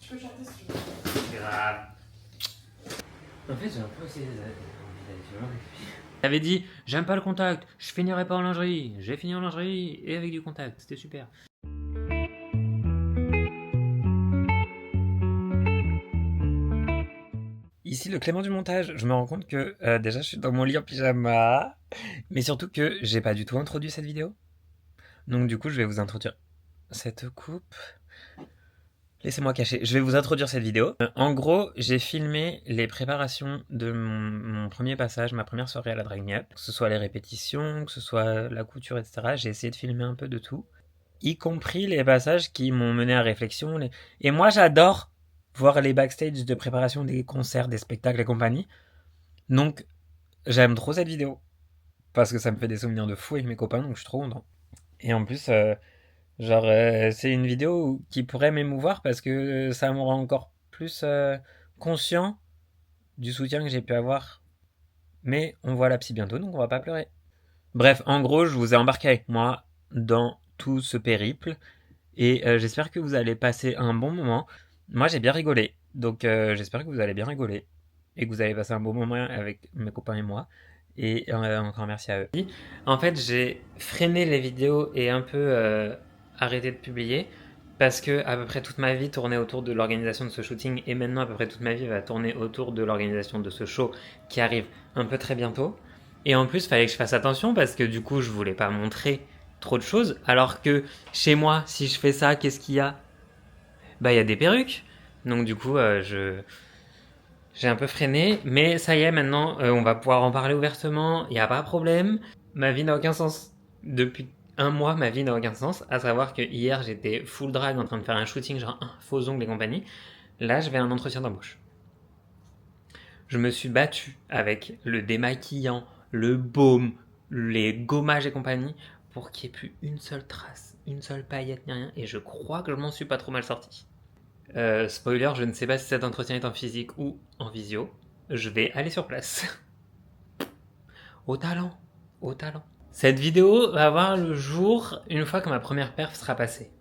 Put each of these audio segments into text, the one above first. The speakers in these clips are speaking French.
Tu peux chanter si tu veux. Grave. En fait, j'ai un peu aussi envie d'aller plus loin. J'avais dit, j'aime pas le contact, je finirai pas en lingerie. J'ai fini en lingerie et avec du contact, c'était super. Ici, le Clément du montage, je me rends compte que déjà je suis dans mon lit en pyjama, mais surtout que j'ai pas du tout introduit cette vidéo. Donc du coup, je vais vous introduire cette coupe. Laissez-moi cacher, je vais vous introduire cette vidéo. En gros, j'ai filmé les préparations de mon premier passage, ma première soirée à la Drag Me Up. Que ce soit les répétitions, que ce soit la couture, etc. J'ai essayé de filmer un peu de tout. Y compris les passages qui m'ont mené à réflexion. Et moi, j'adore voir les backstage de préparation des concerts, des spectacles et compagnie. Donc, j'aime trop cette vidéo. Parce que ça me fait des souvenirs de fou avec mes copains, donc je suis trop content. Et en plus... c'est une vidéo qui pourrait m'émouvoir parce que ça me rend encore plus conscient du soutien que j'ai pu avoir. Mais on voit la psy bientôt, donc on va pas pleurer. Bref, en gros, je vous ai embarqué avec moi dans tout ce périple et j'espère que vous allez passer un bon moment. Moi, j'ai bien rigolé, donc j'espère que vous allez bien rigoler et que vous allez passer un bon moment avec mes copains et moi. Et encore merci à eux. En fait, j'ai freiné les vidéos et un peu arrêté de publier parce que à peu près toute ma vie tournait autour de l'organisation de ce shooting et maintenant à peu près toute ma vie va tourner autour de l'organisation de ce show qui arrive un peu très bientôt. Et en plus, il fallait que je fasse attention parce que du coup, je voulais pas montrer trop de choses. Alors que chez moi, si je fais ça, qu'est-ce qu'il y a ? Bah, il y a des perruques. Donc du coup, j'ai un peu freiné, mais ça y est, maintenant, on va pouvoir en parler ouvertement, il n'y a pas de problème. Ma vie n'a aucun sens. Depuis un mois, ma vie n'a aucun sens, à savoir que hier, j'étais full drag en train de faire un shooting, genre un faux ongles et compagnie. Là, je vais à un entretien d'embauche. Je me suis battu avec le démaquillant, le baume, les gommages et compagnie, pour qu'il n'y ait plus une seule trace, une seule paillette, ni rien, et je crois que je m'en suis pas trop mal sorti. Spoiler, je ne sais pas si cet entretien est en physique ou en visio. Je vais aller sur place. Au talent, au talent. Cette vidéo va voir le jour une fois que ma première perf sera passée.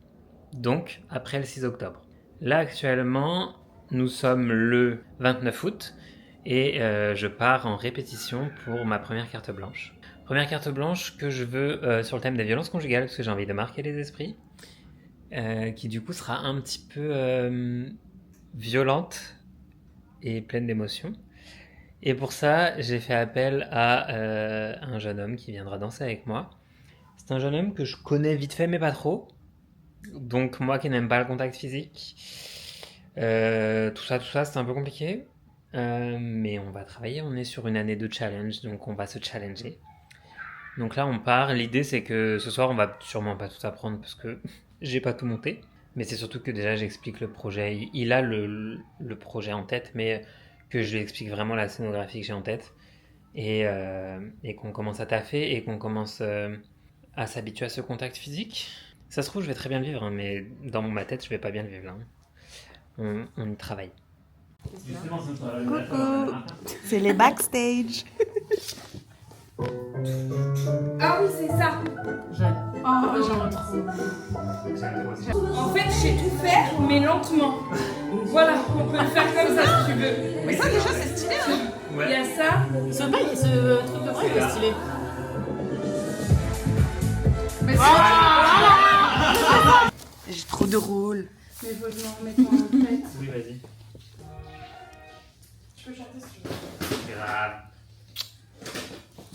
Donc, après le 6 octobre. Là, actuellement, nous sommes le 29 août et je pars en répétition pour ma première carte blanche. Première carte blanche que je veux sur le thème des violences conjugales parce que j'ai envie de marquer les esprits. Qui du coup sera un petit peu violente et pleine d'émotions. Et pour ça, j'ai fait appel à un jeune homme qui viendra danser avec moi. C'est un jeune homme que je connais vite fait, mais pas trop. Donc moi qui n'aime pas le contact physique, tout ça, c'est un peu compliqué. Mais on va travailler, on est sur une année de challenge, donc on va se challenger. Donc là, on part. L'idée, c'est que ce soir, on va sûrement pas tout apprendre parce que j'ai pas tout monté. Mais c'est surtout que déjà, j'explique le projet. Il a le projet en tête, mais que je lui explique vraiment la scénographie que j'ai en tête. Et qu'on commence à taffer et qu'on commence à s'habituer à ce contact physique. Ça se trouve, je vais très bien le vivre, hein, mais dans ma tête, je vais pas bien le vivre là. On y travaille. Coucou, c'est les backstage. Ah oui, c'est ça. Oh, j'aime trop. En fait, je sais tout faire, mais lentement. Voilà, on peut le faire comme ça si tu veux. Mais ça déjà c'est stylé hein. Il y a ça. Ce truc de bras il est stylé. Mais J'ai trop de rôles. Mais faut que je m'en remette en tête. Oui, vas-y. Tu peux chanter si tu veux. Grave.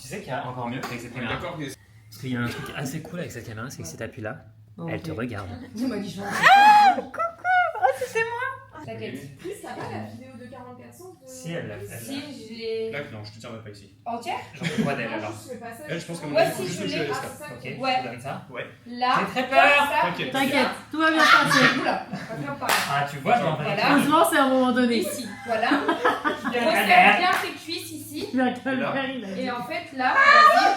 Tu sais qu'il y a encore mieux avec cette caméra. Parce qu'il y a un truc assez cool avec cette caméra, c'est que si t'appuies là, elle te regarde. Dis-moi qui chante. Ah coucou, oh c'est moi. T'inquiète. Plus, ça va la vidéo de 4400 Si, elle l'a fait. Si, j'ai. Là, non, je te tiendrai pas ici. Entière. J'en fais quoi d'elle Non, alors? juste le passage. Elle, je pense que Ouais, faut si, juste je le l'ai. gilet, Ah, ça. c'est ça. Ok, Ouais. je donne ça. Ouais. Là. J'ai très peur. Ça, T'inquiète. T'inquiète, tout va bien se passer. Oula, on va faire pareil. Ah, tu vois, je m'en fais. Voilà. Heureusement, c'est à un moment donné. Ici, voilà. Il y a un Resserre calvaire. bien tes cuisses ici. Il y a un calvaire, il a dit. Et en fait, là,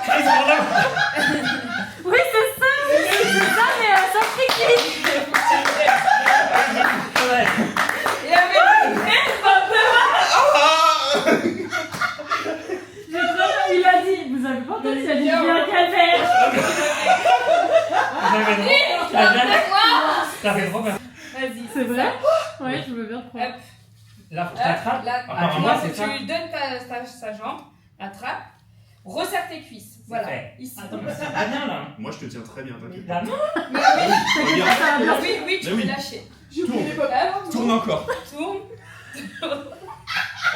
vas-y. Oui, c'est ça, mais ça friquille. Et avec une tête, Il a dit, vous avez pas entendu, il a dit il y a un calvaire. Ça fait trop peur. Vas-y. C'est vrai? Ouais, je veux bien te prendre. Hop. Là, faut que t'attrapes. Là, Apparemment, là, c'est tu ça. lui donnes sa jambe, attrape, resserre tes cuisses. Voilà, fait. ici. Attends, mais c'est pas bien là. Moi, je te tiens très bien, t'inquiète. La main. Mais Regarde, oui, oui, tu Mais peux oui. lâcher. tourne, Hop, tourne encore. tourne.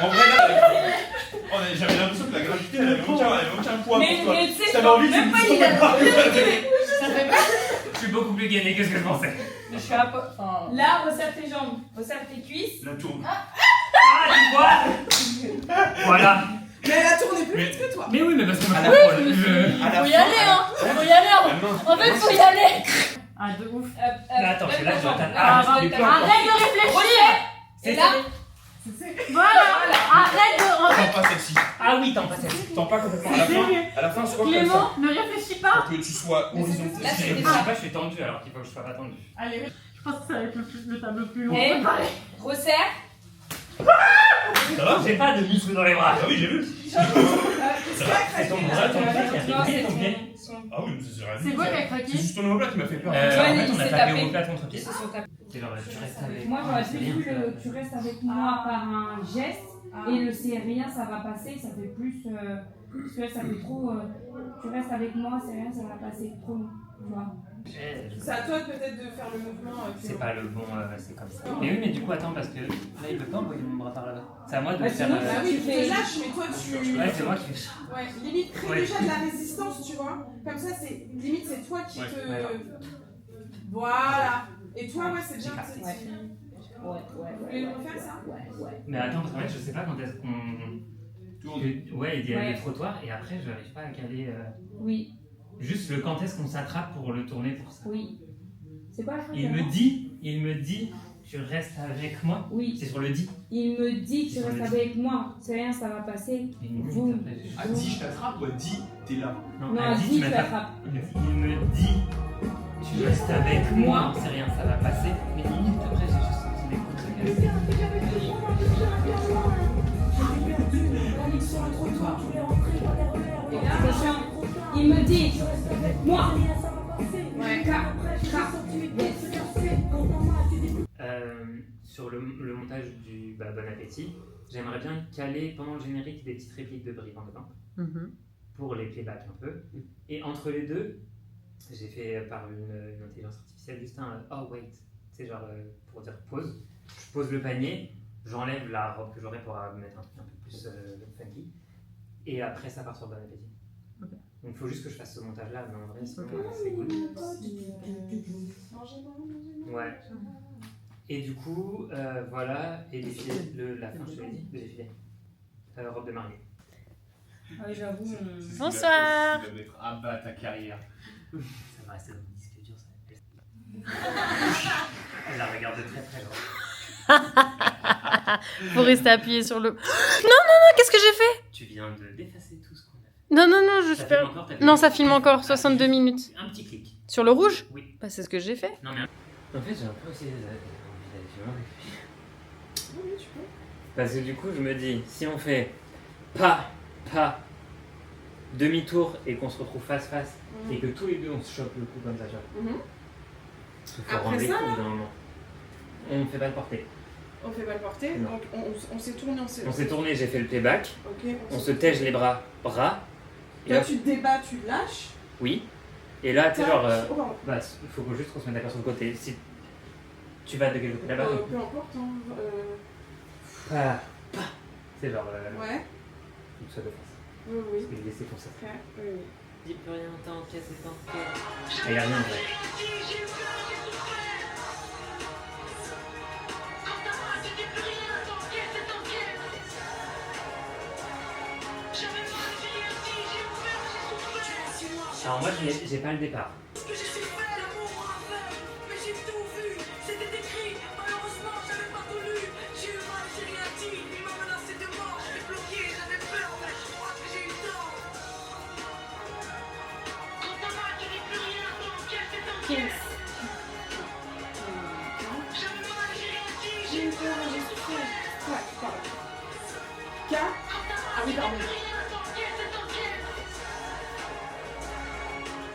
En vrai, là, j'avais l'impression que la gravité, elle avait aucun poids Mais pour toi. tu sais, T'avais envie de même pas me il a sauver. Ça fait pas. Je suis beaucoup plus gainé que ce que je pensais. Je suis un peu. Là, resserre tes jambes, resserre tes cuisses. La tourne. Ah, tu vois. Voilà. Mais elle a tourné plus vite que toi. Mais oui, mais parce que À ma la contrôle. fin, Faut y aller, hein. Faut y aller. La main. En fait, faut y aller. Ah, de ouf. Mais attends, c'est là que je dois Arrête t'attraper. de réfléchir. Et là, Voilà. Arrête de... Tends pas celle-ci. Ah oui, t'en passes celle-ci. Tends pas complètement. À la fin, sois comme ça. Clément, ne réfléchis pas. Pour que tu sois horizontal. Là, c'est Je des- sais pas, je suis tendu alors qu'il faut que je sois pas tendu. Allez, je pense que ça va être le tableau plus long. Et resserre. Ça va? J'ai pas de muscles dans les bras. Ah oui, j'ai vu. C'est ton bras, ton pied qui a Non, fait c'est ton pied. son. Ah oui, mais c'est rien. C'est quoi qui a C'est craqué? juste ton omoplate qui m'a fait peur. En Ouais, fait, il on a s'est tapé tapé. au plat contre pied. Ils se sont tapés. C'est genre, tu restes avec Moi, j'aurais c'est plus bien, vu ça. le tu restes avec moi par un geste et le c'est rien, ça va passer, ça fait plus. Parce que là, ça fait trop. Tu restes avec moi, c'est rien, ça va passer trop. Tu vois. C'est à toi peut-être de faire le mouvement. C'est pas le bon, c'est comme ça. Mais oui, mais du coup, attends, parce que là, il peut pas envoyer mon bras par là-bas. C'est à moi de Bah, faire. sinon, Ah oui, tu te lâches, mais toi tu. Ouais, c'est moi qui fais. Ouais, limite crée Ouais. déjà de la résistance, tu vois. Comme ça, c'est limite c'est toi qui Ouais, te. ouais. Voilà. Et toi, ouais, c'est bien. J'ai c'est- Ouais. Vous voulez le refaire ça? Ouais. Mais attends, parce qu'en fait, je sais pas quand est-ce qu'on. Ouais, il y a Ouais. des trottoirs et après, je n'arrive pas à caler. Oui, Juste le quand est-ce qu'on s'attrape pour le tourner pour ça. oui. C'est quoi la phrase? Il me dit, tu restes avec moi. Oui, C'est sur le dit. il me dit tu Sur le restes dit. avec moi, c'est rien, ça va passer. Mais une minute Vous. après, j'ai juste- Ah, dis, je t'attrape ou a dit, t'es là. Non, Non, elle dit, dis, tu tu m'attrapes. attrapes. Il me dit, tu restes avec moi. C'est rien, ça va passer. Mais une minute après, j'ai juste senti mes coups se casser. Attention, il me dit tu restes avec moi. Ouais. Sur le montage du Bon Appétit, j'aimerais bien caler pendant le générique des petites répliques de Brie Van de Kamp pour les playbacks un peu. Et entre les deux, j'ai fait par une intelligence artificielle juste un oh wait, c'est genre pour dire pause. Je pose le panier, j'enlève la robe que j'aurais pour mettre un truc un peu plus funky. Et après, ça part sur Bon Appétit. Ok. Donc il faut juste que je fasse ce montage-là, mais en vrai, sinon, c'est cool. Ouais. Et du coup, voilà, et défilé, la fin, je te l'ai dit, le défilé. Robe de mariée. Ah oui, j'avoue. Bonsoir. Il va mettre à bas ta carrière. Ça va rester dans mon disque dur, ça. Elle la regarde de très très loin. Faut rester appuyé sur le... Non, qu'est-ce que j'ai fait? Tu viens de d'effacer tout ce qu'on a fait. Non, je Ça fais... filme encore, t'as vu? Non, ça filme encore 62 minutes. Un petit clic. Sur le rouge? Oui. Bah, c'est ce que j'ai fait. Non mais... En fait, j'ai un peu aussi envie d'aller filmer avec lui. Oui, tu peux. Parce que du coup, je me dis, si on fait pas, demi-tour et qu'on se retrouve face-face, et que tous les deux on se chope le cou comme ça, tu vois. Mhm. Il faut Après rendre les ça, coups là d'un moment. On fait pas le porter. On fait pas le porter, Non. donc on s'est tourné, On s'est tourné, j'ai fait le playback, Ok, on se tège les bras, et Toi là, tu te débats, tu lâches. oui. Et là, tu sais, genre, Oh, pardon. bah, il faut juste qu'on se mette d'accord sur le côté. Si tu vas de quel côté là-bas, Peu importe, hein. pas. C'est genre, Ouais, faut que ça de face. oui, oui. Parce que j'ai laissé comme ça. Ok, oui, oui. Dis plus rien, t'enquête, c'est t'enquête. Et y'a rien en vrai. Alors moi j'ai pas le départ. K. Ah oui, pardon.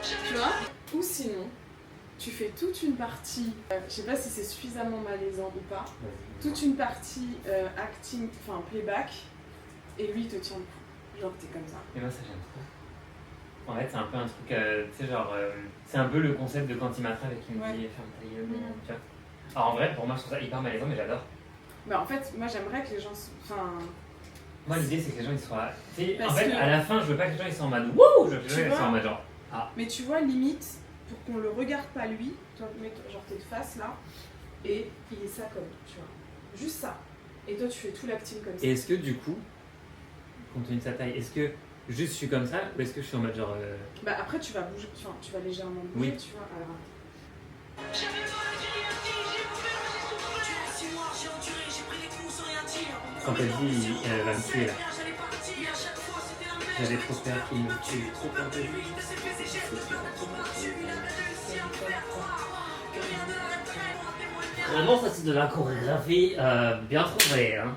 Tu vois? Ou sinon, tu fais toute une partie, je sais pas si c'est suffisamment malaisant ou pas, toute une partie acting, enfin playback, et lui il te tient le coup. Genre t'es comme ça. Et moi ça j'aime trop. En fait c'est un peu un truc, tu sais genre, c'est un peu le concept de quand il m'attrape et qu'il me dit ferme ta gueule, tu vois. Alors en vrai pour moi je trouve ça hyper malaisant mais j'adore. Bah en fait moi j'aimerais que les gens, enfin... Moi l'idée c'est que les gens ils soient, tu sais, en Parce fait que- à la fin je veux pas que les gens ils soient en mode wouh, je veux que les gens ils vois soient en mode genre ah. Mais tu vois limite, pour qu'on le regarde pas lui, toi mets genre t'es de face là, et il est ça comme, tu vois. Juste ça. Et toi tu fais tout l'acting comme ça. Et est-ce que du coup, compte tenu de sa taille, est-ce que juste je suis comme ça ou est-ce que je suis en mode genre Bah après tu vas bouger, enfin tu vas légèrement bouger, Oui. tu vois. Alors, quand elle dit elle va me tuer là. J'avais trop peur qu'il me tue, trop peur de lui. Vraiment ça c'est de la chorégraphie bien trouvée hein.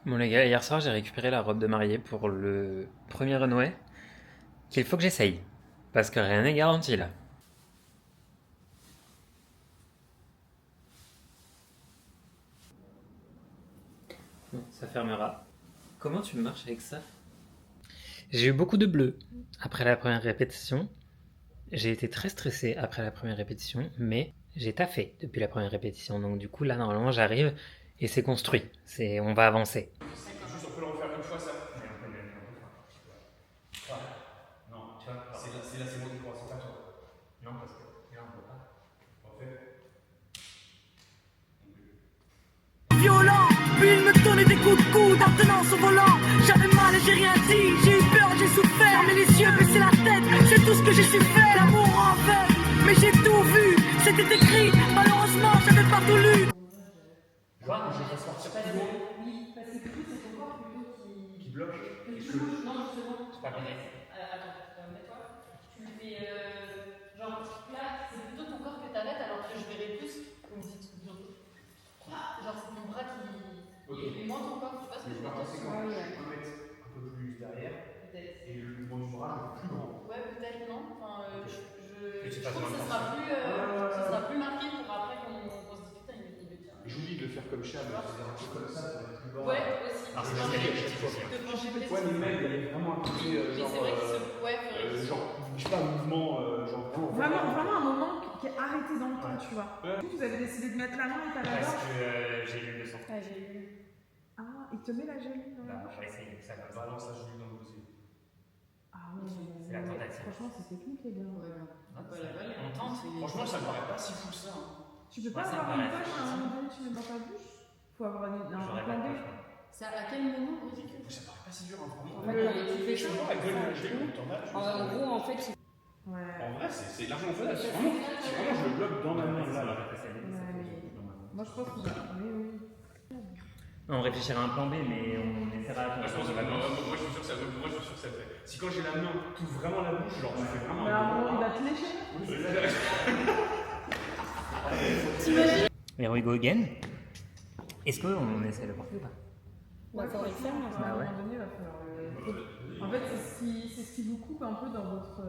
Bon les gars, hier soir j'ai récupéré la robe de mariée pour le premier renouet qu'il faut que j'essaye. Parce que rien n'est garanti là. Bon, ça fermera. Comment tu marches avec ça? J'ai eu beaucoup de bleu après la première répétition. J'ai été très stressé après la première répétition, mais j'ai taffé depuis la première répétition. Donc du coup là normalement j'arrive et c'est construit. On va avancer. Juste, on peut le refaire une fois, ça. Non, tu vois, C'est là, c'est moi qui crois, c'est pas toi. non parce que là on peut pas. En fait, Violent, puis il me donnait des coups de coude, d'ordonnance au volant. J'avais mal et j'ai rien dit, j'ai eu peur, j'ai souffert, mais les yeux baissaient la tête, c'est tout ce que j'ai su faire. L'amour en fait, mais j'ai tout vu, c'était écrit, malheureusement j'avais pas tout lu. je vais sortir plus loin. Oui, parce que du coup, c'est ton corps plutôt Qui bloque. Non, justement. C'est pas bien. Attends, mets-toi. Tu le fais. Genre, là, c'est plutôt ton corps que t'arrêtes, alors que je verrai plus. Comme si tu genre, c'est ton bras qui. Et moins ton corps, tu vois ce que je veux dire? C'est quand je peux mettre un peu plus derrière Peut-être. et le mouvement du bras le plus grand. Ouais, peut-être, non? Enfin, Mais tu je passes trouve que dans ce sera plus marqué pour après qu'on se discute à une idée. J'oublie de le faire comme Cham, c'est un peu comme ça, ça va être plus bas. Ouais, aussi. Alors c'est juste qu'elle est petite aussi. Ouais, mais même, il y a vraiment un côté Mais c'est vrai que genre, je sais pas, un mouvement, genre Vraiment un moment qui est arrêté dans le temps, tu vois. Vous avez décidé de mettre la main et t'as la Parce gorge. que j'ai eu le sang. Ah, j'ai eu. Ah, il te met la geline dans la Bah, gorge. on va essayer ça comme ça. balance la jolie dans le dossier. Ah oui, C'est la tentative. franchement c'est technique les gars. On tente. Franchement, ça me paraît pas si fou que ça. Hein. Tu peux Ouais, pas ça avoir me une paraît poche à un facile. moment donné tu mets dans ta bouche. Faut avoir un J'aurais plan pas B. de poche. Ça, à quel moment ridicule? Ça paraît pas si dur, hein, vraiment. En fait, quand tu fais Je ça, sais pas, elle donne la jolie, t'en as, je sais en pas. gros, en fait, c'est. Ouais. En vrai, c'est largement faisable. Si vraiment je le bloque dans ma main, là. Moi je pense qu'on va. Oui. On réfléchira à un plan B, mais on essaiera. Moi, je pense que moi, je suis sûr que ça veut. Moi, je suis sûr que ça le fait. Si quand j'ai la main, tu ouvres vraiment la bouche, genre tu fais vraiment. Mais à un moment il va te lécher. Here we go again. Est-ce qu'on essaie le porter ou pas? Ouais, faut le faire, mais Bah à un ouais. moment donné il va falloir. En fait c'est ce qui vous coupe un peu dans votre.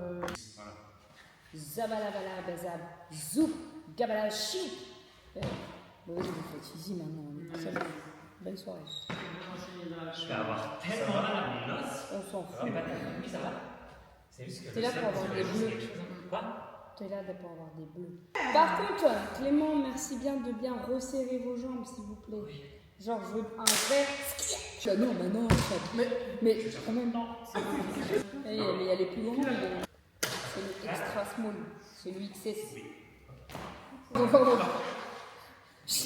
Zabalabala bazab, zoup, gabala chip. Bon, oui, vous faites easy maintenant. Salut. Bonne soirée. Je vais avoir tellement mal à mon os. On s'en fout. Mais pas tellement. Oui, ça va. C'est juste que T'es là pour avoir des bleus. Quoi? T'es là pour avoir des bleus. Par contre, Clément, merci bien de bien resserrer vos jambes, s'il vous plaît. Genre, je veux un vrai. Ah non, bah non, mais quand même. Il y a les plus grands. C'est le extra small. C'est le XS.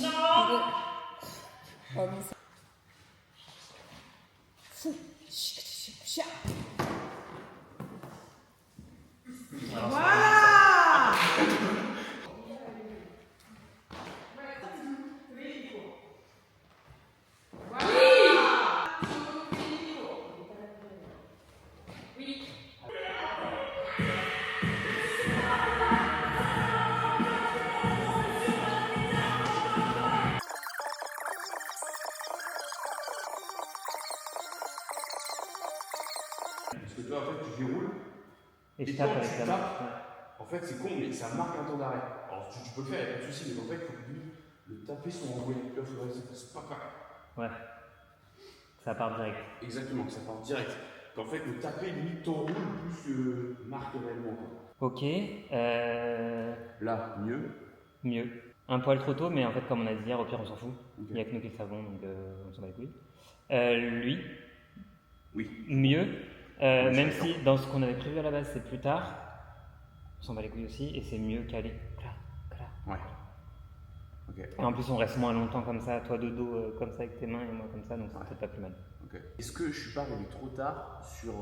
Non! Oh, mais ça... Fou. Voilà. Parce que toi, en fait, tu déroules. Et je Et tape quand avec tu la tapes, main. en fait, c'est con, mais ça marque un temps d'arrêt. Alors, tu peux le faire, il n'y a pas de souci, mais en fait, il faut que lui, le taper son envoyé. Là, il faudrait que ça fasse pas pareil. Ouais. Ça part direct. Exactement, que ça part direct. Qu'en fait, le taper, limite, t'enroule plus que marque réellement. Quoi. Ok. Là, mieux. Mieux. Un poil trop tôt, mais en fait, comme on a dit hier, au pire, on s'en fout. Okay. Il n'y a que nous qui le savons, donc on s'en bat les couilles. Lui. Oui. Mieux. Même si dans ce qu'on avait prévu à la base, c'est plus tard, on s'en bat les couilles aussi, et c'est mieux calé. Ouais. Okay. Et en plus, on reste moins longtemps comme ça, toi de dos comme ça avec tes mains et moi comme ça, donc c'est peut-être pas plus mal. Okay. Est-ce que je suis pas arrivé trop tard sur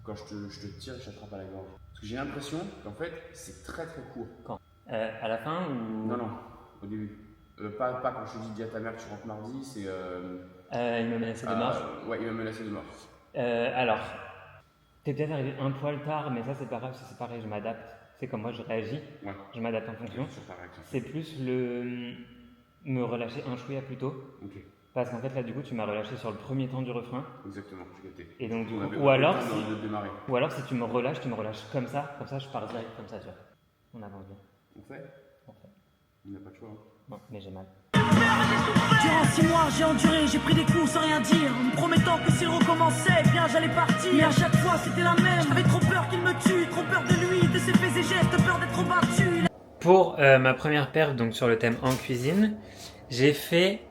quand je te tire et je t'attrape à la gorge? Parce que j'ai l'impression qu'en fait, c'est très très court. Quand à la fin ou... Non, au début. Pas quand je te dis à ta mère que tu rentres mardi, c'est... il m'a menacé de mort. Ouais, il m'a menacé de mort. Alors, t'es peut-être arrivé un poil tard, mais ça c'est pas grave, c'est pareil, je m'adapte. C'est comme moi, je réagis, je m'adapte en fonction. C'est plus me relâcher un chouïa plus tôt. Okay. Parce qu'en fait, là, du coup, tu m'as relâché sur le premier temps du refrain. Exactement, j'ai capté. Et donc, du coup, ou alors si tu me relâches comme ça je pars direct comme ça, tu vois. On avance bien. On fait. On n'a pas de choix. Hein. Non, mais j'ai mal. Durant 6 mois, j'ai enduré, j'ai pris des coups sans rien dire, en me promettant que s'il recommençait, eh bien j'allais partir. Mais à chaque fois, c'était la même. J'avais trop peur qu'il me tue, trop peur de lui, de ses faits et gestes, peur d'être battu. Pour ma première perf, donc sur le thème en cuisine, j'ai fait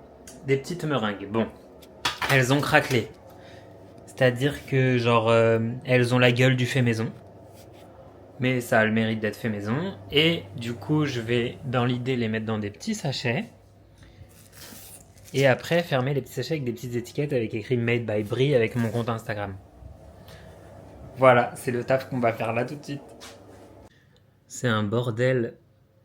des petites meringues. Bon, elles ont craquelé. C'est-à-dire que, genre, elles ont la gueule du fait maison. Mais ça a le mérite d'être fait maison. Et du coup, je vais, dans l'idée, les mettre dans des petits sachets. Et après, fermer les petits sachets avec des petites étiquettes avec écrit Made by Brie avec mon compte Instagram. Voilà, c'est le taf qu'on va faire là tout de suite. C'est un bordel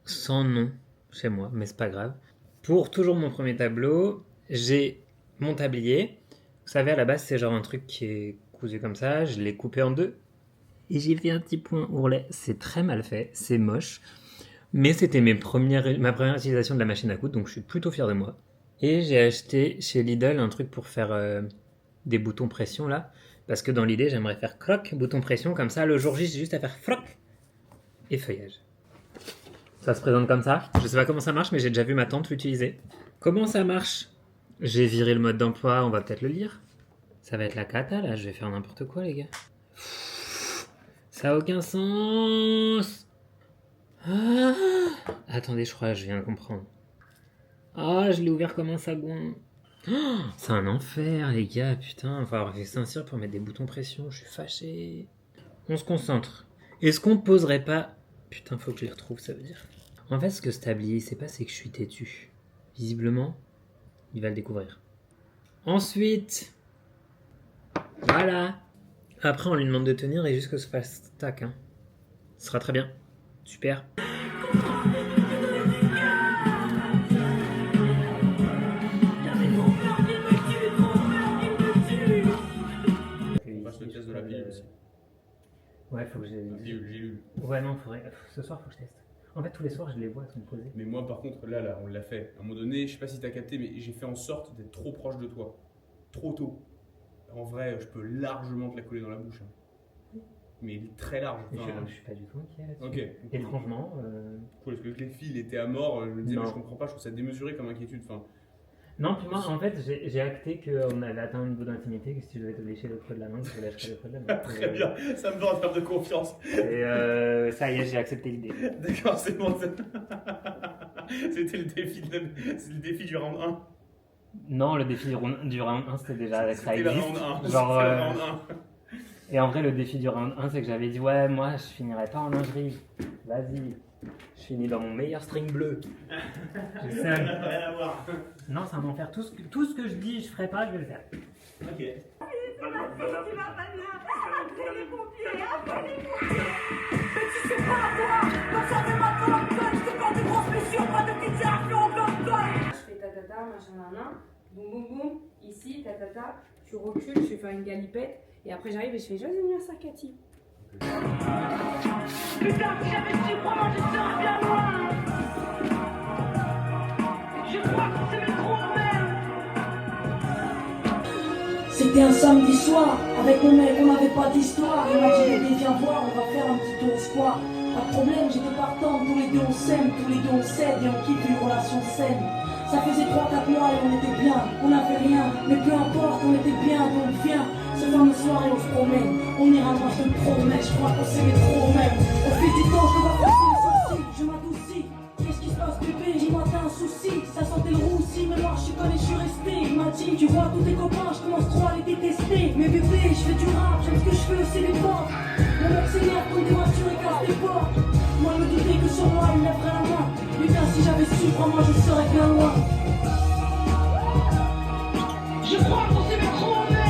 sans nom chez moi, mais c'est pas grave. Pour toujours mon premier tableau, j'ai mon tablier. Vous savez, à la base, c'est genre un truc qui est cousu comme ça. Je l'ai coupé en deux. Et j'ai fait un petit point ourlet. C'est très mal fait, c'est moche. Mais c'était ma première utilisation de la machine à coudre, donc je suis plutôt fier de moi. Et j'ai acheté chez Lidl un truc pour faire des boutons pression là. Parce que dans l'idée, j'aimerais faire croc, bouton pression, comme ça, le jour J, j'ai juste à faire froc et feuillage. Ça se présente comme ça. Je sais pas comment ça marche, mais j'ai déjà vu ma tante l'utiliser. Comment ça marche? J'ai viré le mode d'emploi, on va peut-être le lire. Ça va être la cata là, je vais faire n'importe quoi les gars. Ça a aucun sens. Ah, attendez, je crois que je viens de comprendre. Ah, je l'ai ouvert comme un sagouin. Oh, c'est un enfer, les gars, putain. Il va falloir que je Saint-Cyr pour mettre des boutons pression. Je suis fâché. On se concentre. Est-ce qu'on poserait pas... Putain, faut que je les retrouve, ça veut dire. En fait, ce que ce tablier, c'est pas, c'est que je suis têtu. Visiblement, il va le découvrir. Ensuite... Voilà. Après, on lui demande de tenir et juste que se fasse tac. Hein. Ce sera très bien. Super. De la pilule aussi. Ouais, faut que j'ai lu. Ouais, non, faudrait. Ce soir, faut que je teste. En fait, tous les soirs, je les vois, elles sont posées. Mais moi, par contre, là, on l'a fait. À un moment donné, je sais pas si t'as capté, mais j'ai fait en sorte d'être trop proche de toi. Trop tôt. En vrai, je peux largement te la coller dans la bouche. Hein. Mais très large. Enfin, je suis pas du tout inquiet. Ok. Étrangement. Cool, parce que les fils étaient à mort, je me disais, mais je comprends pas, je trouve ça démesuré comme inquiétude. Enfin, non, puis moi, en fait, j'ai acté qu'on avait atteint un niveau d'intimité, que si tu devais te lécher le creux de la main, tu te lâcherais le creux de la main. Très bien, ça me va en termes de confiance. Et ça y est, j'ai accepté l'idée. D'accord, c'est bon. C'était le défi, c'est le défi du round 1. Non, le défi du round 1, c'était déjà ça existe. Le round 1. Genre, le round 1. Et en vrai, le défi du round 1, c'est que j'avais dit, ouais, moi, je finirai pas en lingerie. Vas-y. Je finis dans mon meilleur string bleu. Je sais. Rien à voir. Non, c'est un enfer. Tout ce que je dis, je ferai pas, je vais le faire. Ok. Je fais tatata, machin, nan, boum boum boum, ici, tatata, tu recules, je vais faire une galipette, et après j'arrive et je fais joyeux anniversaire Cathy. Putain, si j'avais su, crois-moi, je serais bien loin. Je crois qu'on s'aimait trop même. C'était un samedi soir, avec mon mec, on n'avait pas d'histoire. Il m'a dit, bébé, viens voir, on va faire un petit tour au square. Pas de problème, j'étais partant, tous les deux on s'aime, tous les deux on cède et on quitte une relation saine. Ça faisait 3-4 mois et on était bien, on n'avait rien, mais peu importe, on était bien, donc viens. Ce fameux soir et on se promène, on ira loin, je te le promets, je crois qu'on s'aimait trop même. Au fil du temps, je me vois passer les sourcils, je m'adoucis. Qu'est-ce qui se passe bébé, dis-moi t'as un souci. Ça sentait le roussi, mais moi je suis connu, je suis resté. Il m'a dit, tu vois tous tes copains, je commence trop à les détester. Mais bébé, je fais du rap, j'aime ce que je fais aussi les portes. Mon mec s'énerve comme des voitures et casse des portes. Moi je me doutais que sur moi il lèverait la main. Mais bien si j'avais su, crois-moi je serais bien loin. Je crois qu'on s'aimait trop même.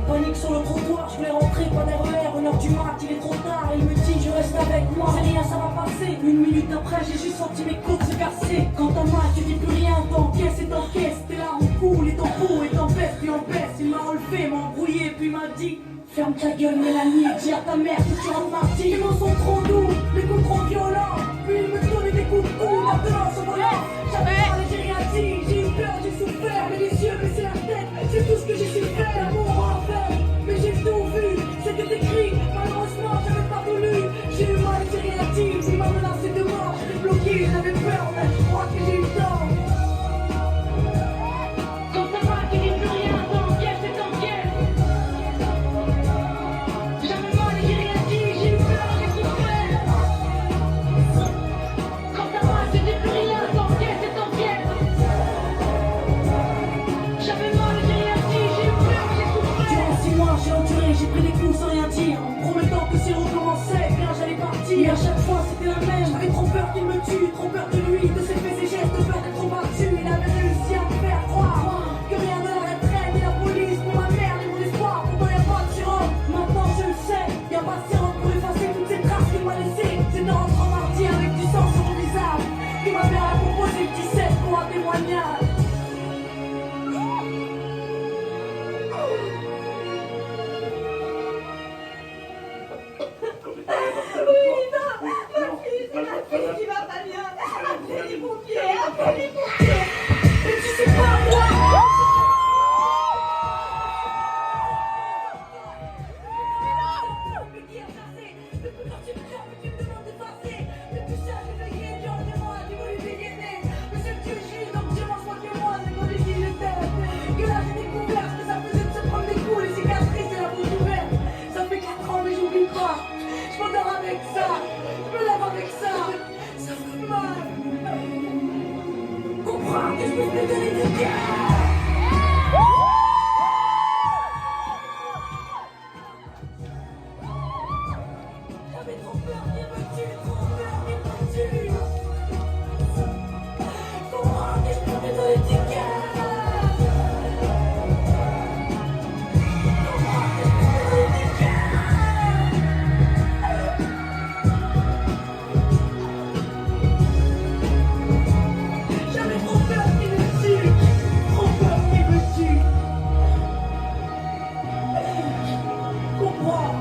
Panique sur le trottoir, je voulais rentrer, pas d'RER, 1h du mat, il est trop tard, il me dit je reste avec moi, c'est rien, ça va passer. Une minute après, j'ai juste senti mes côtes se casser. Quand t'as mal, tu dis plus rien, t'encaisses et t'encaisses, tes larmes coulent et t'en et t'empêches, puis on baisse. Il m'a relevé, m'a embrouillé, puis m'a dit ferme ta gueule Mélanie, dis à ta mère que tu rentres partie. Les mots sont trop doux, les coups trop violents, puis il me donnait des coups de coude, maintenant ce volant. J'avais mal et j'ai rien dit, j'ai eu peur, j'ai souffert, mais les yeux baissaient la tête, c'est tout ce que j'ai su faire, l'amour en fait. Mais j'ai tout vu, c'était écrit, malheureusement j'avais pas voulu. J'ai eu mal et j'ai rien dit, il m'a menacé de mort, j'étais bloqué, j'avais peur, mais je crois que j'ai eu tort. Quand ça va, tu dis plus rien, t'enquêtes et t'enquêtes. J'avais mal et j'ai rien dit, j'ai eu peur, j'ai souffert. Quand ça va, tu dis plus rien, t'enquêtes et t'enquêtes. J'avais mal et j'ai rien dit, j'ai eu peur, j'ai souffert. Durant 6 mois, j'ai enduré, j'ai pris des coups sans rien dire, en promettant que si on recommençait, bien j'allais partir. Et à chaque fois c'était la même, j'avais trop peur qu'il me tue, trop peur de lui, de ses faits et gestes, peur d'être trop battu. Il avait réussi à me faire croire que rien ne l'arrêterait, ni la police, ni ma mère, ni mon espoir. Pourtant y'a pas de sirop, maintenant je le sais, y'a pas de sirop pour effacer toutes ces traces qu'il m'a laissées. C'est de rentrer en martyr avec du sang sur mon visage, que ma mère a composé 17 pour un témoignage. Qui va pas bien. Appelez les pompiers, appelez les pompiers. Mais tu sais pas moi. Mais qui a chassé? Depuis quand tu me crois, mais tu me demandes d'effacer. Depuis ça, j'ai veillé, Dieu de moi, j'ai voulu dégainer. Mais c'est que tu juges, donc Dieu m'en soit que moi, c'est qu'on lui dit je t'aime. Que là j'ai découvert ce que ça faisait de se prendre des coups, les cicatrices et la bouche ouverte. Ça fait 4 ans, mais j'oublie pas. Je m'endors avec ça, je me lève avec ça. Ça fait mal. Comprends que je peux te donner du cœur. J'avais trop peur qu'il me tue, trop peur qu'il me tue. Comprends que je peux te donner du cœur. Comprends que je peux te donner du cœur. J'avais trop peur qu'il me tue, trop peur qu'il me tue. Comprends.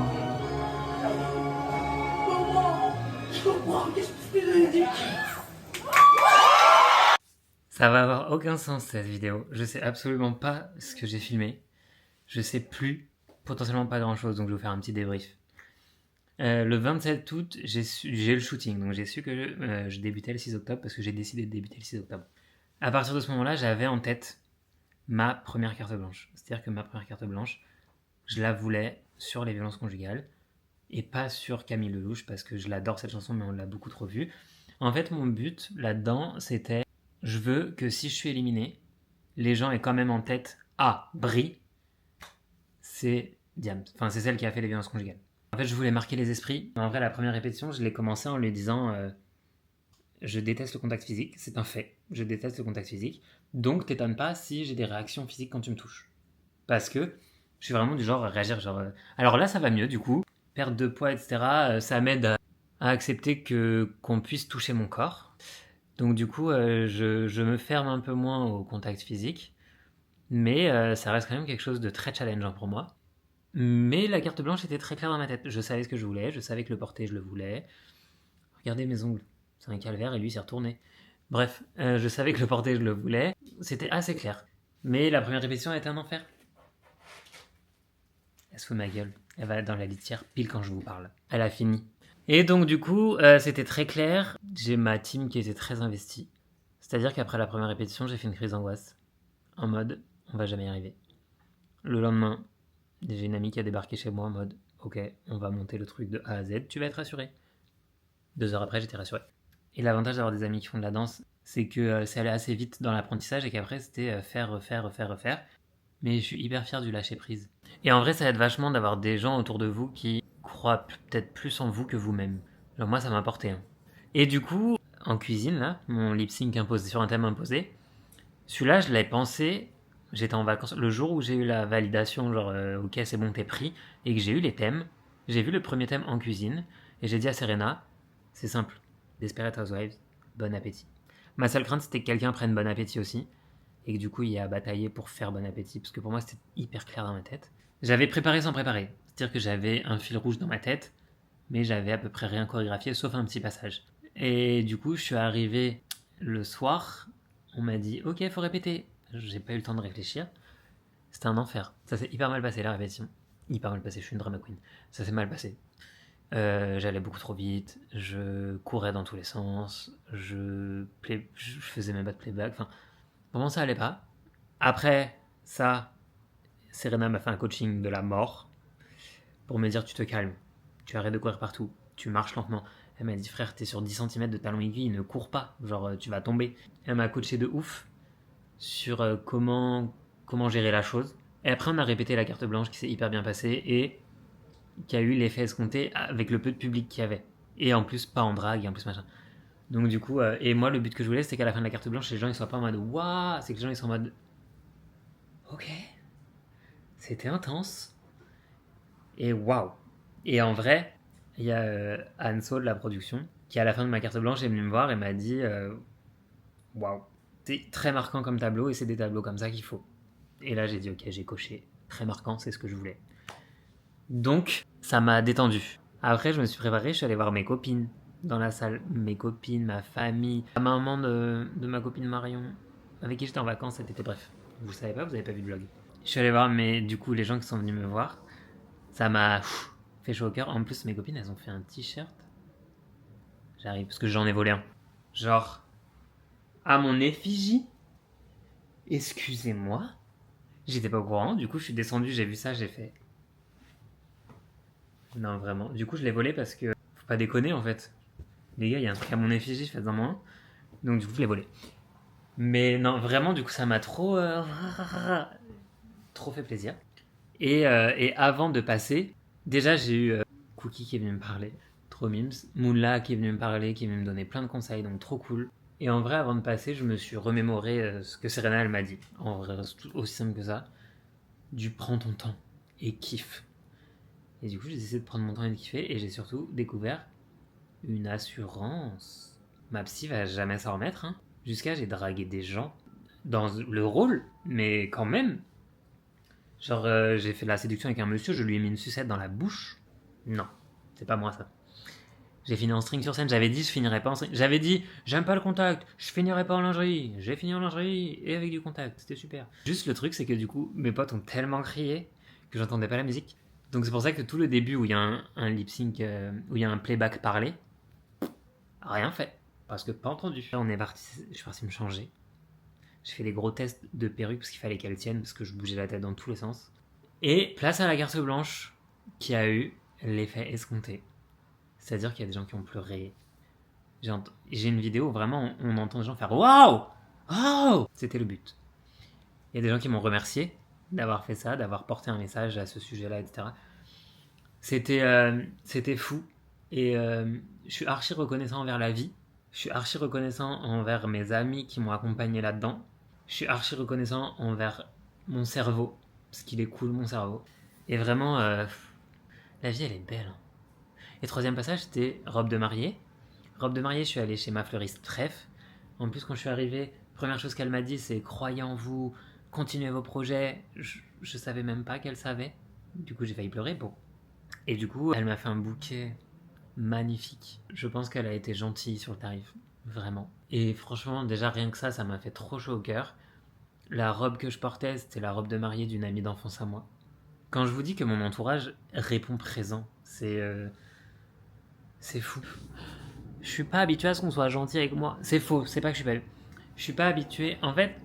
Je comprends que je peux te donner du cœur. Ça va avoir aucun sens cette vidéo. Je sais absolument pas ce que j'ai filmé. Je sais plus, potentiellement pas grand chose, donc je vais vous faire un petit débrief. Le 27 août, j'ai eu le shooting, donc j'ai su que je débutais le 6 octobre parce que j'ai décidé de débuter le 6 octobre. À partir de ce moment-là, j'avais en tête ma première carte blanche. C'est-à-dire que ma première carte blanche, je la voulais sur les violences conjugales et pas sur Camille Lelouch parce que je l'adore cette chanson, mais on l'a beaucoup trop vue. En fait, mon but là-dedans, c'était je veux que si je suis éliminé, les gens aient quand même en tête Brie, c'est Diams. Enfin, c'est celle qui a fait les violences conjugales. En fait, je voulais marquer les esprits. En vrai, la première répétition, je l'ai commencé en lui disant je déteste le contact physique, c'est un fait. Je déteste le contact physique. Donc, t'étonnes pas si j'ai des réactions physiques quand tu me touches. Parce que je suis vraiment du genre à réagir genre... Alors là, ça va mieux du coup. Perte de poids, etc. Ça m'aide à accepter qu'on puisse toucher mon corps. Donc du coup, je me ferme un peu moins au contact physique. Mais ça reste quand même quelque chose de très challengeant pour moi. Mais la carte blanche était très claire dans ma tête. Je savais ce que je voulais, je savais que le porter, je le voulais. Regardez mes ongles, c'est un calvaire et lui s'est retourné. Bref, je savais que le porter, je le voulais. C'était assez clair. Mais la première répétition a été un enfer. Elle se fout de ma gueule. Elle va dans la litière pile quand je vous parle. Elle a fini. Et donc du coup, c'était très clair. J'ai ma team qui était très investie. C'est-à-dire qu'après la première répétition, j'ai fait une crise d'angoisse. En mode, on va jamais y arriver. Le lendemain, j'ai une amie qui a débarqué chez moi en mode, ok, on va monter le truc de A à Z, tu vas être rassuré. 2 heures après, j'étais rassuré. Et l'avantage d'avoir des amis qui font de la danse, c'est que ça allait assez vite dans l'apprentissage et qu'après, c'était faire, refaire. Mais je suis hyper fier du lâcher prise. Et en vrai, ça aide vachement d'avoir des gens autour de vous qui croient peut-être plus en vous que vous-même. Genre moi, ça m'a apporté. Et du coup, en cuisine, là, mon lip sync imposé sur un thème imposé, celui-là, je l'ai pensé, j'étais en vacances, le jour où j'ai eu la validation, genre, ok, c'est bon, t'es pris, et que j'ai eu les thèmes, j'ai vu le premier thème en cuisine, et j'ai dit à Serena, c'est simple, Desperate Housewives, bon appétit. Ma seule crainte, c'était que quelqu'un prenne bon appétit aussi, et que du coup, il y a à batailler pour faire bon appétit, parce que pour moi, c'était hyper clair dans ma tête. J'avais préparé sans préparer, c'est-à-dire que j'avais un fil rouge dans ma tête, mais j'avais à peu près rien chorégraphié, sauf un petit passage. Et du coup, je suis arrivé le soir, on m'a dit, ok, faut répéter. J'ai pas eu le temps de réfléchir. C'était un enfer. Ça s'est hyper mal passé, la répétition. Hyper mal passé, je suis une drama queen. Ça s'est mal passé. J'allais beaucoup trop vite, je courais dans tous les sens, je faisais même pas de playback, enfin, vraiment ça allait pas. Après ça, Serena m'a fait un coaching de la mort pour me dire tu te calmes, tu arrêtes de courir partout, tu marches lentement. Elle m'a dit frère, t'es sur 10 cm de talon aiguille, ne cours pas, genre tu vas tomber. Elle m'a coaché de ouf sur comment gérer la chose. Et après on a répété la carte blanche qui s'est hyper bien passée et qui a eu l'effet escompté avec le peu de public qu'il y avait. Et en plus pas en drague et en plus machin. Donc du coup, et moi le but que je voulais c'était qu'à la fin de la carte blanche les gens ils soient pas en mode waouh, c'est que les gens ils sont en mode ok, c'était intense et waouh. Et en vrai, il y a Anso de la production qui à la fin de ma carte blanche est venue me voir et m'a dit waouh, c'est très marquant comme tableau et c'est des tableaux comme ça qu'il faut. Et là j'ai dit ok, j'ai coché, très marquant, c'est ce que je voulais. Donc ça m'a détendu. Après je me suis préparé, je suis allé voir mes copines dans la salle, mes copines, ma famille, la maman de ma copine Marion avec qui j'étais en vacances cet été, bref. Vous le savez pas, vous avez pas vu le vlog. Je suis allé voir du coup les gens qui sont venus me voir. Ça m'a fait chaud au cœur. En plus mes copines elles ont fait un t-shirt. J'arrive parce que j'en ai volé un. Genre à mon effigie. Excusez-moi. J'étais pas au courant, du coup je suis descendu, j'ai vu ça, j'ai fait... Non vraiment, du coup je l'ai volé parce que... Faut pas déconner en fait. Les gars, il y a un truc à mon effigie, je fais un moins. Donc du coup je l'ai volé. Mais non, vraiment du coup ça m'a trop... trop fait plaisir. Et avant de passer, déjà j'ai eu Cookie qui est venu me parler, trop mimes. Moula qui est venu me parler, qui est venu me donner plein de conseils, donc trop cool. Et en vrai, avant de passer, je me suis remémoré ce que Serena elle m'a dit. En vrai, c'est aussi simple que ça. Du prends ton temps et kiffe. Et du coup, j'ai essayé de prendre mon temps et de kiffer. Et j'ai surtout découvert une assurance. Ma psy va jamais s'en remettre. Hein. Jusqu'à j'ai dragué des gens dans le rôle, mais quand même. Genre, j'ai fait de la séduction avec un monsieur, je lui ai mis une sucette dans la bouche. Non, c'est pas moi ça. J'ai fini en string sur scène, j'avais dit je finirais pas en string. J'avais dit j'aime pas le contact, je finirais pas en lingerie. J'ai fini en lingerie et avec du contact, c'était super. Juste le truc c'est que du coup mes potes ont tellement crié que j'entendais pas la musique. Donc c'est pour ça que tout le début où il y a un lip sync, où il y a un playback parlé, rien fait. Parce que pas entendu. Là, je suis parti me changer. J'ai fait des gros tests de perruque parce qu'il fallait qu'elle tienne parce que je bougeais la tête dans tous les sens. Et place à la carte blanche qui a eu l'effet escompté. C'est-à-dire qu'il y a des gens qui ont pleuré. J'ai une vidéo où vraiment on entend des gens faire waouh! Waouh! C'était le but. Il y a des gens qui m'ont remercié d'avoir fait ça, d'avoir porté un message à ce sujet-là, etc. C'était fou. Et je suis archi reconnaissant envers la vie. Je suis archi reconnaissant envers mes amis qui m'ont accompagné là-dedans. Je suis archi reconnaissant envers mon cerveau. Parce qu'il est cool, mon cerveau. Et vraiment, la vie, elle est belle. Et troisième passage, c'était robe de mariée. Robe de mariée, je suis allé chez ma fleuriste Trèfle. En plus, quand je suis arrivé, première chose qu'elle m'a dit, c'est croyez en vous, continuez vos projets. Je savais même pas qu'elle savait. Du coup, j'ai failli pleurer. Bon. Et du coup, elle m'a fait un bouquet magnifique. Je pense qu'elle a été gentille sur le tarif. Vraiment. Et franchement, déjà, rien que ça m'a fait trop chaud au cœur. La robe que je portais, c'était la robe de mariée d'une amie d'enfance à moi. Quand je vous dis que mon entourage répond présent, c'est fou. Je suis pas habitué à ce qu'on soit gentil avec moi. C'est faux, c'est pas que je suis belle. Je suis pas habitué. En fait,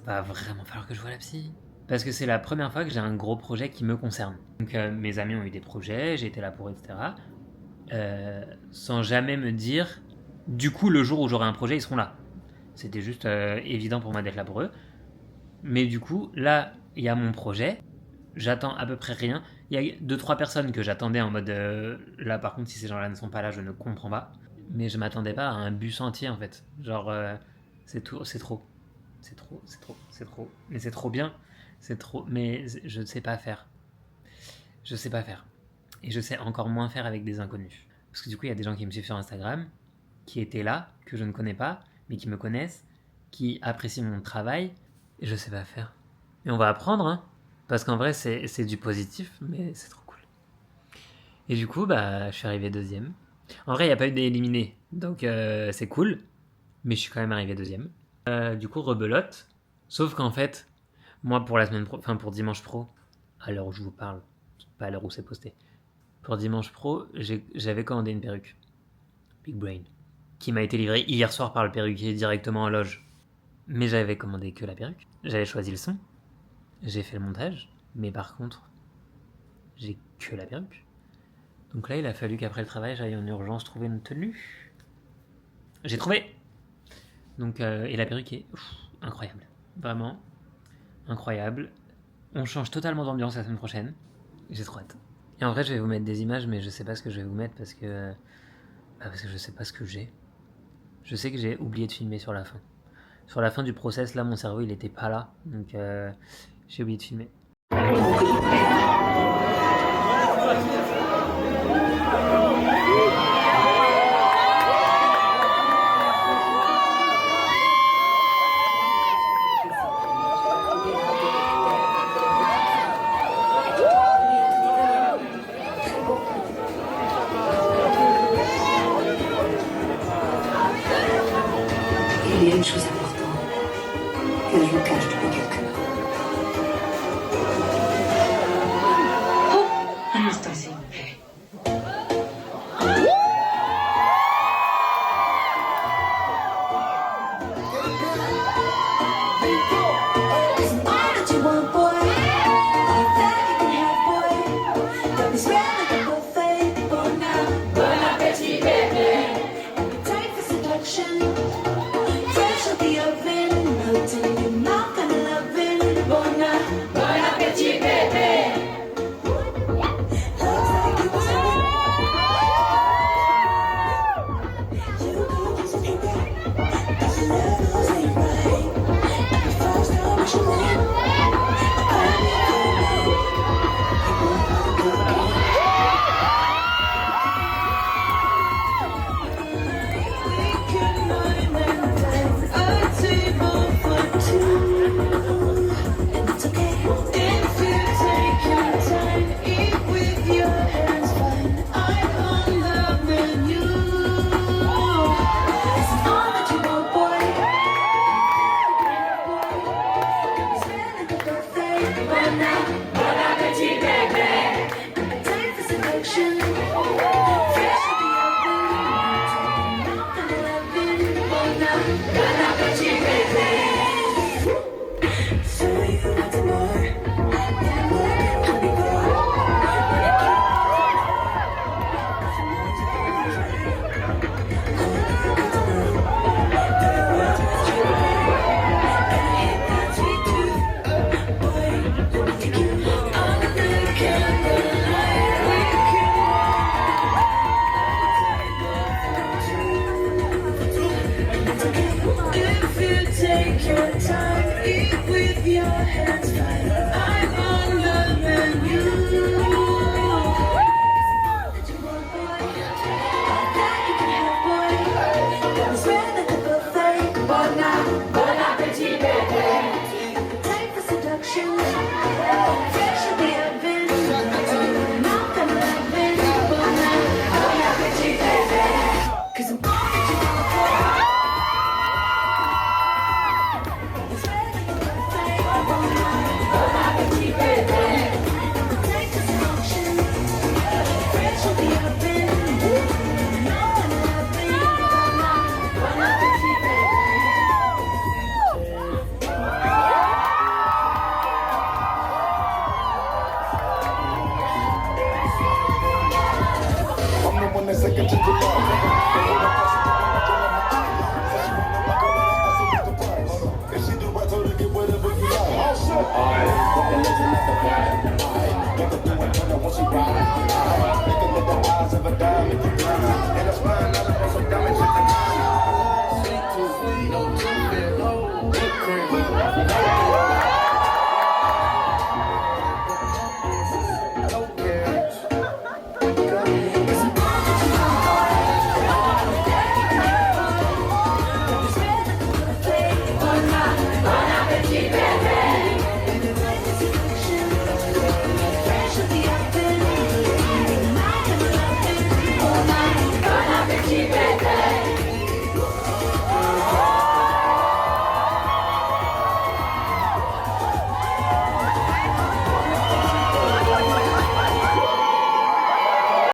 va vraiment falloir que je voie la psy. Parce que c'est la première fois que j'ai un gros projet qui me concerne. Donc mes amis ont eu des projets, j'ai été là pour, etc. Sans jamais me dire, du coup, le jour où j'aurai un projet, ils seront là. C'était juste évident pour moi d'être là pour eux. Mais du coup, là, il y a mon projet. J'attends à peu près rien. Il y a 2-3 personnes que j'attendais en mode... là, par contre, si ces gens-là ne sont pas là, je ne comprends pas. Mais je m'attendais pas à un bus entier, en fait. Genre, c'est trop. C'est trop. Mais c'est trop bien. C'est trop... Mais je ne sais pas faire. Je sais pas faire. Et je sais encore moins faire avec des inconnus. Parce que du coup, il y a des gens qui me suivent sur Instagram, qui étaient là, que je ne connais pas, mais qui me connaissent, qui apprécient mon travail, et je sais pas faire. Et on va apprendre, hein. Parce qu'en vrai, c'est du positif, mais c'est trop cool. Et du coup, bah, je suis arrivé 2e. En vrai, il n'y a pas eu d'éliminer, donc c'est cool, mais je suis quand même arrivé 2e. Du coup, rebelote. Sauf qu'en fait, moi, pour la semaine pro, enfin pour dimanche pro, à l'heure où je vous parle, pas à l'heure où c'est posté, pour dimanche pro, j'avais commandé une perruque. Big Brain. Qui m'a été livrée hier soir par le perruquier directement en loge. Mais j'avais commandé que la perruque. J'avais choisi le son. J'ai fait le montage. Mais par contre, j'ai que la perruque. Donc là, il a fallu qu'après le travail, j'aille en urgence trouver une tenue. J'ai trouvé. Donc, et la perruque est incroyable. Vraiment incroyable. On change totalement d'ambiance la semaine prochaine. J'ai trop hâte. Et en vrai, je vais vous mettre des images, mais je sais pas ce que je vais vous mettre parce que je sais pas ce que j'ai. Je sais que j'ai oublié de filmer sur la fin. Sur la fin du process, là, mon cerveau, il était pas là. Donc, j'ai oublié de filmer. Il y a une chose importante que je vous cache depuis quelques mois. Oh, un instant, s'il vous plaît. Bon appétit, bébé. Time for seduction.